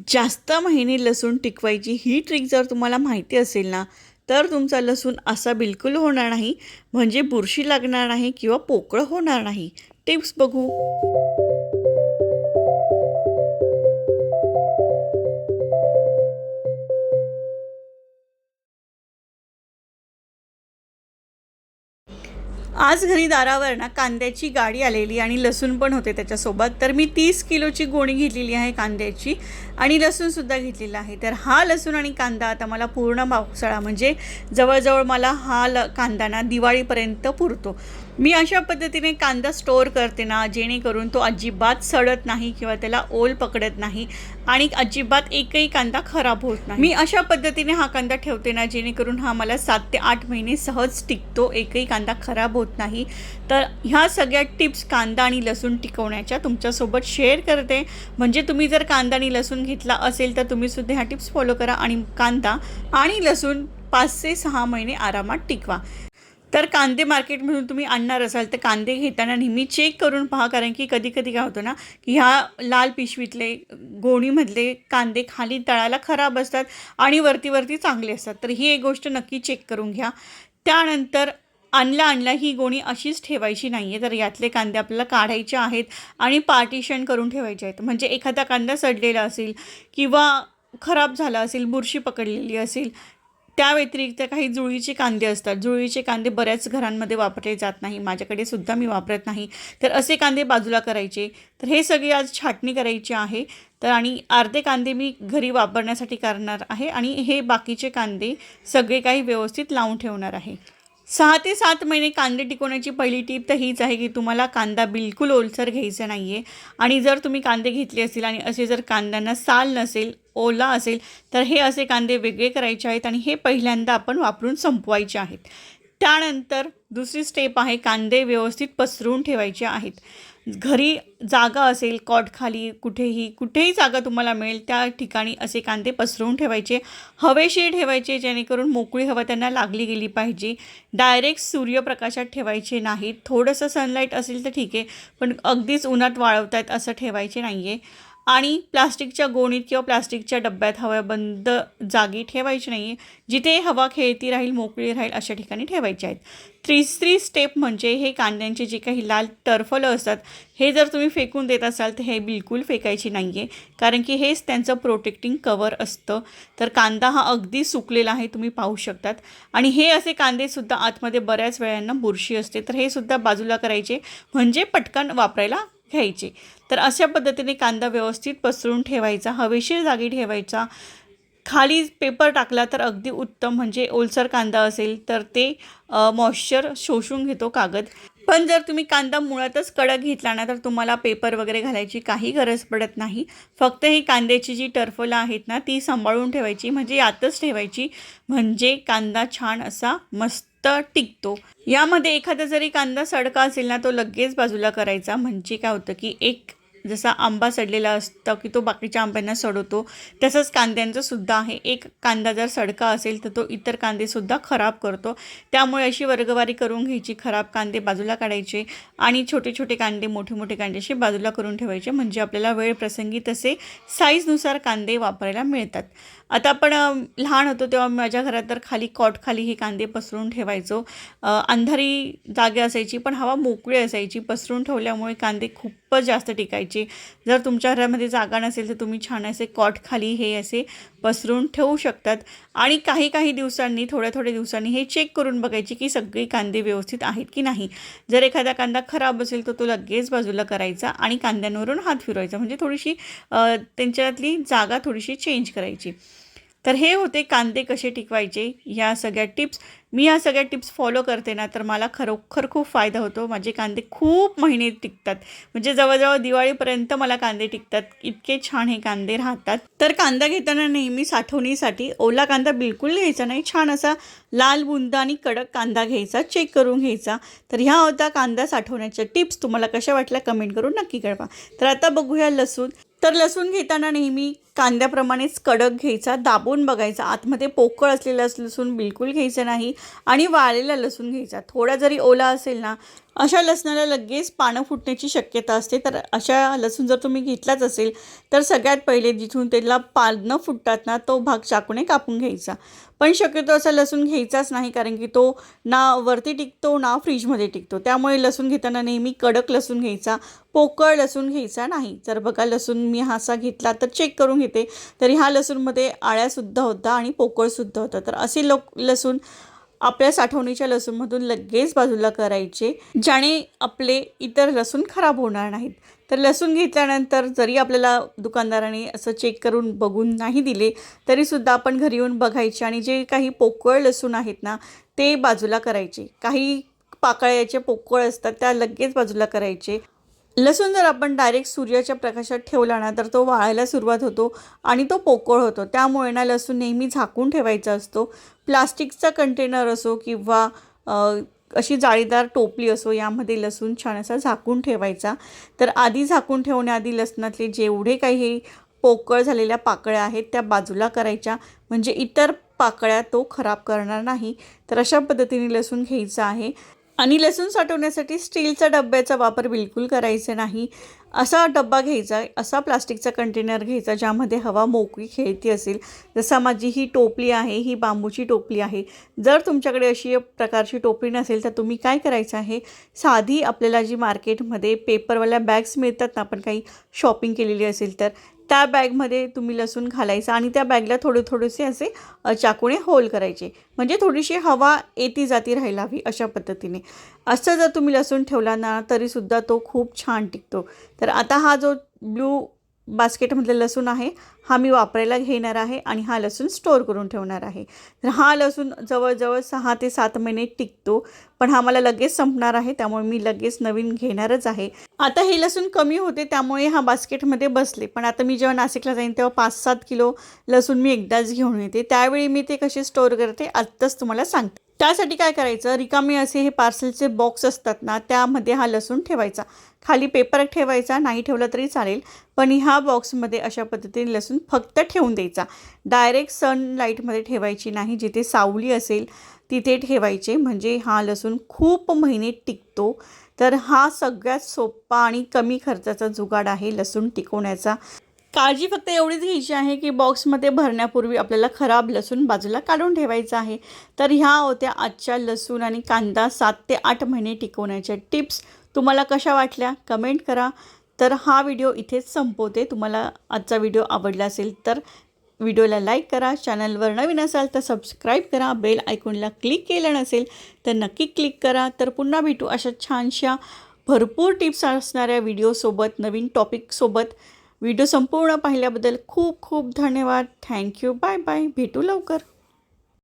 जास्त महिने लसूण टिकवायची ही ट्रिक जर तुम्हाला माहिती असेल ना, तर तुमचा लसूण असा बिलकुल होणार नाही, म्हणजे बुरशी लागणार नाही किंवा पोकळ होणार नाही. टिप्स बघू. आज घरी दारावर ना कांद्याची गाडी आलेली आणि लसूण पण होते त्याच्यासोबत. तर मी 30 किलोची गोणी घेतलेली आहे कांद्याची आणि लसूणसुद्धा घेतलेला आहे. तर हा लसूण आणि कांदा आता मला पूर्ण पावसाळा म्हणजे जवळजवळ मला हा कांदा ना दिवाळीपर्यंत पुरतो. मी अशा पद्धतीने कांदा स्टोअर करते ना, जेणेकरून तो अजिबात सडत नाही किंवा त्याला ओल पकडत नाही आणि अजिबात एकही कांदा खराब होत नाही. मी अशा पद्धतीने हा कांदा ठेवते ना, जेणेकरून हा मला 7 ते 8 महिने सहज टिकतो, एकही कांदा खराब होत नाही. तर ह्या सगळ्या टिप्स कांदा आणि लसूण टिकवण्याच्या तुमच्यासोबत शेअर करते. म्हणजे तुम्ही जर कांदा आणि लसूण घेतला असेल तर तुम्ही सुद्धा ह्या टिप्स फॉलो करा आणि कांदा आणि लसूण 5 ते 6 महिने आरामात टिकवा. तर कांदे मार्केटमधून तुम्ही आणणार असाल तर कांदे घेताना नेहमी चेक करून पहा, कारण की कधी कधी काय होतं ना, की ह्या लाल पिशवीतले गोणीमधले कांदे खाली तळाला खराब असतात आणि वरती चांगले असतात. तर ही एक गोष्ट नक्की चेक करून घ्या. त्यानंतर आणला ही गोणी अशीच ठेवायची नाही आहे. तर यातले कांदे आपल्याला काढायचे आहेत आणि पार्टिशन करून ठेवायचे आहेत. म्हणजे एखादा कांदा सडलेला असेल किंवा खराब झाला असेल, बुरशी पकडलेली असेल, त्या व्यतिरिक्त काही जुळीचे कांदे असतात. जुळीचे कांदे बऱ्याच घरांमध्ये वापरले जात नाही, माझ्याकडे सुद्धा मी वापरत नाही. तर असे कांदे बाजूला करायचे. तर हे सगळी आज छाटणी करायची आहे. तर आणि अर्धे कांदे मी घरी वापरण्यासाठी करणार आहे आणि हे बाकीचे कांदे सगळे काही व्यवस्थित लावून ठेवणार आहे. 6 ते 7 महिने कांदे टिकवण्याची पहिली टिप तर हीच आहे, की तुम्हाला कांदा बिलकुल ओलसर घ्यायचा नाही आहे. आणि जर तुम्ही कांदे घेतले असतील आणि असे जर कांद्यांना साल नसेल, ओला असेल, तर हे असे कांदे वेगळे करायचे आहेत आणि हे पहिल्यांदा आपण वापरून संपवायचे आहेत. त्यानंतर दुसरी स्टेप आहे, कांदे व्यवस्थित पसरून ठेवायचे आहेत. घरी जागा असेल, कॉटखाली, कुठेही जागा तुम्हाला मिळेल त्या ठिकाणी असे कांदे पसरवून ठेवायचे. हवेशीर ठेवायचे, जेणेकरून मोकळी हवा त्यांना लागली गेली पाहिजे. डायरेक्ट सूर्यप्रकाशात ठेवायचे नाहीत. थोडंसं सनलाईट असेल तर ठीक आहे, पण अगदीच उन्हात वाळवतायत असं ठेवायचे नाही आहे. आणि प्लास्टिकच्या गोणीत किंवा प्लास्टिकच्या डब्यात हवाबंद जागी ठेवायची नाही आहे. जिथे हवा खेळती राहील, मोकळी राहील अशा ठिकाणी ठेवायचे आहेत. तिसरी स्टेप म्हणजे हे कांद्यांचे जे काही लाल टरफलं असतात, हे जर तुम्ही फेकून देत असाल तर हे बिलकुल फेकायची नाही आहे, कारण की हेच त्यांचं प्रोटेक्टिंग कवर असतं. तर कांदा हा अगदी सुकलेला आहे, तुम्ही पाहू शकतात. आणि हे असे कांदेसुद्धा आतमध्ये बऱ्याच वेळांना बुरशी असते, तर हे सुद्धा बाजूला करायचे, म्हणजे पटकन वापरायला घ्यायचे. तर अशा पद्धतीने कांदा व्यवस्थित पसरून ठेवायचा, हवेशीर जागी ठेवायचा. खाली पेपर टाकला तर अगदी उत्तम, म्हणजे ओलसर कांदा असेल तर ते मॉइश्चर शोषून घेतो कागद. पण जर तुम्ही कांदा मुळातच कडक घेतला ना, तर तुम्हाला पेपर वगैरे घालायची काही गरज पडत नाही. फक्त ही कांद्याची जी टरफलं आहेत ना, ती सांभाळून ठेवायची, म्हणजे यातच ठेवायची, म्हणजे कांदा छान असा मस्त टिकतो. यामध्ये एखादा जरी कांदा सडका असेल ना, तो लगेच बाजूला करायचा. म्हणजे काय होतं, की एक जसा आंबा सडलेला असतो की तो बाकीच्या आंब्यांना सडवतो, तसंच कांद्यांचं सुद्धा आहे. एक कांदा जर सडका असेल तर तो इतर कांदेसुद्धा खराब करतो. त्यामुळे अशी वर्गवारी करून घ्यायची, खराब कांदे बाजूला काढायचे आणि छोटे छोटे कांदे, मोठे मोठे कांदे असे बाजूला करून ठेवायचे, म्हणजे आपल्याला वेळ प्रसंगी तसे साईजनुसार कांदे वापरायला मिळतात. आता आपण लहान होतो तेव्हा माझ्या घरात तर कॉटखाली हे कांदे पसरून ठेवायचो. अंधारी जागे असायची, पण हवा मोकळी असायची. पसरून ठेवल्यामुळे कांदे खूपच जास्त टिकायचे. जर तुमच्या घरामध्ये जागा नसेल तर तुम्ही छान असे कॉटखाली हे असे पसरून ठेवू शकतात. आणि काही दिवसांनी, थोड्या दिवसांनी हे चेक करून बघायचे की सगळे कांदे व्यवस्थित आहेत की नाही. जर एखादा कांदा खराब असेल तर तो लगेच बाजूला करायचा आणि कांद्यांवरून हात फिरवायचा, म्हणजे थोडीशी त्यांच्यातली जागा थोडीशी चेंज करायची. तर हे होते कांदे कसे टिकवायचे, ह्या सगळ्या टिप्स. मी ह्या सगळ्या टिप्स फॉलो करते ना, तर मला खरोखर खूप फायदा होतो. माझे कांदे खूप महिने टिकतात, म्हणजे जवळजवळ दिवाळीपर्यंत मला कांदे टिकतात. इतके छान हे कांदे राहतात. तर कांदा घेताना नेहमी साठवणीसाठी ओला कांदा बिलकुल घ्यायचा नाही. छान असा लाल बुंदा आणि कडक कांदा घ्यायचा, चेक करून घ्यायचा. तर ह्या होत्या कांदा साठवण्याच्या टिप्स. तुम्हाला कशा वाटल्या कमेंट करून नक्की कळवा. तर आता बघूया लसूण. तर लसूण घेताना नेहमी कांद्याप्रमाणेच कडक घ्यायचा, दाबून बघायचा. आतमध्ये पोकळ असलेला लसूण बिलकुल घ्यायचं नाही आणि वाळलेला लसूण घ्यायचा. थोडा जरी ओला असेल ना, अशा लसणाला लगेच पानं फुटण्याची शक्यता असते, तर अशा लसूण जर तुम्ही घेतलाच असेल तर सगळ्यात पहिले जिथून त्याला पानं फुटतात ना तो भाग चाकूने कापून घ्यायचा. पण शक्यतो असा लसूण घ्यायचाच नाही, कारण की तो ना वरती टिकतो ना फ्रीजमध्ये टिकतो. त्यामुळे लसूण घेताना नेहमी कडक लसूण घ्यायचा, पोकळ लसूण घ्यायचा नाही. जर बघा लसूण मी हा असा घेतला तर चेक करून घेते, तर ह्या लसूणमध्ये आळ्यासुद्धा होता आणि पोकळसुद्धा होतं. तर असे लसूण आपल्या साठवणीच्या लसूणमधून लगेच बाजूला करायचे, ज्याने आपले इतर लसूण खराब होणार नाहीत. तर लसूण घेतल्यानंतर जरी आपल्याला दुकानदाराने असं चेक करून बघून नाही दिले तरीसुद्धा आपण घरी येऊन बघायचे आणि जे काही पोकळ लसूण आहेत ना ते बाजूला करायचे. काही पाकळ्याचे पोकळ असतात त्या लगेच बाजूला करायचे. लसूण जर आपण डायरेक्ट सूर्याच्या प्रकाशात ठेवला ना तर तो वाळायला सुरुवात होतो आणि तो पोकळ होतो. त्यामुळे ना लसूण नेहमी झाकून ठेवायचा असतो. प्लास्टिकचा कंटेनर असो किंवा अशी जाळीदार टोपली असो, यामध्ये लसूण छान असा झाकून ठेवायचा. तर आधी झाकून ठेवण्याआधी लसणातले जेवढे काही पोकळ झालेल्या पाकळ्या आहेत त्या बाजूला करायच्या, म्हणजे इतर पाकळ्या तो खराब करणार नाही. तर अशा पद्धतीने लसूण घ्यायचं आहे. आणि लसूण साठवण्यासाठी स्टीलच्या डब्याचा वापर बिलकुल करायचा नाही. असा डब्बा घ्यायचा, असा प्लास्टिकचा कंटेनर घ्यायचा ज्यामध्ये हवा मोकळी खेळती असेल. जसं माझी ही टोपली आहे, ही बांबूची टोपली आहे. जर तुमच्याकडे अशी प्रकारची टोपली नसेल तर तुम्ही काय करायचं आहे, साधी आपल्याला जी मार्केटमध्ये पेपरवाल्या बॅग्स मिळतात ना, आपण काही शॉपिंग केलेली असेल तर त्या बॅगमध्ये तुम्ही लसूण घालायचं आणि त्या बॅगला थोडेसे असे चाकूने होल करायचे, म्हणजे थोडीशी हवा येती जाती राहायला हवी अशा पद्धतीने. असं जर तुम्ही लसूण ठेवला ना तरीसुद्धा तो खूप छान टिकतो. तर आता हा जो ब्लू बास्केटमधला लसूण आहे हा मी वापरायला घेणार आहे आणि हा लसूण स्टोअर करून ठेवणार आहे. तर हा लसूण जवळजवळ 6 ते 7 महिने टिकतो, पण हा मला लगेच संपणार आहे त्यामुळे मी लगेच नवीन घेणारच आहे. आता हे लसूण कमी होते त्यामुळे हा बास्केटमध्ये बसले, पण आता मी जेव्हा नाशिकला जाईन तेव्हा 5-7 किलो लसूण मी एकदाच घेऊन येते. त्यावेळी मी ते कसे स्टोअर करते आत्ताच तुम्हाला सांगते. त्यासाठी काय करायचं, रिकामे असे हे पार्सलचे बॉक्स असतात ना त्यामध्ये हा लसूण ठेवायचा. खाली पेपर ठेवायचा, नाही ठेवला तरी चालेल, पण ह्या बॉक्समध्ये अशा पद्धतीने लसूण फक्त ठेवून द्यायचा. डायरेक्ट सनलाईटमध्ये ठेवायची नाही, जिथे सावली असेल तिथे ठेवायचे, म्हणजे हा लसूण खूप महिने टिकतो. तर हा सगळ्यात सोपा आणि कमी खर्चाचा जुगाड आहे लसूण टिकवण्याचा. काळजी फक्त एवढीच घ्यायची आहे की बॉक्समध्ये भरण्यापूर्वी आपल्याला खराब लसूण बाजूला काढून ठेवायचा आहे. तर ह्या होत्या आजच्या लसूण आणि कांदा 7 ते 8 महिने टिकवण्याच्या टिप्स. तुम्हाला कशा वाटल्या कमेंट करा. तर हा व्हिडिओ इथेच संपवते. तुम्हाला आजचा व्हिडिओ आवडला असेल तर व्हिडिओला लाईक करा, चॅनलवर नवीन असाल तर सबस्क्राईब करा, बेल आयकॉनला क्लिक केलं नसेल तर नक्की क्लिक करा. तर पुन्हा भेटू अशा छानशा भरपूर टिप्स असणाऱ्या व्हिडिओसोबत, नवीन टॉपिकसोबत. व्हिडिओ संपूर्ण पाहिल्याबद्दल खूप खूप धन्यवाद. थँक्यू. Bye bye. भेटू लवकर.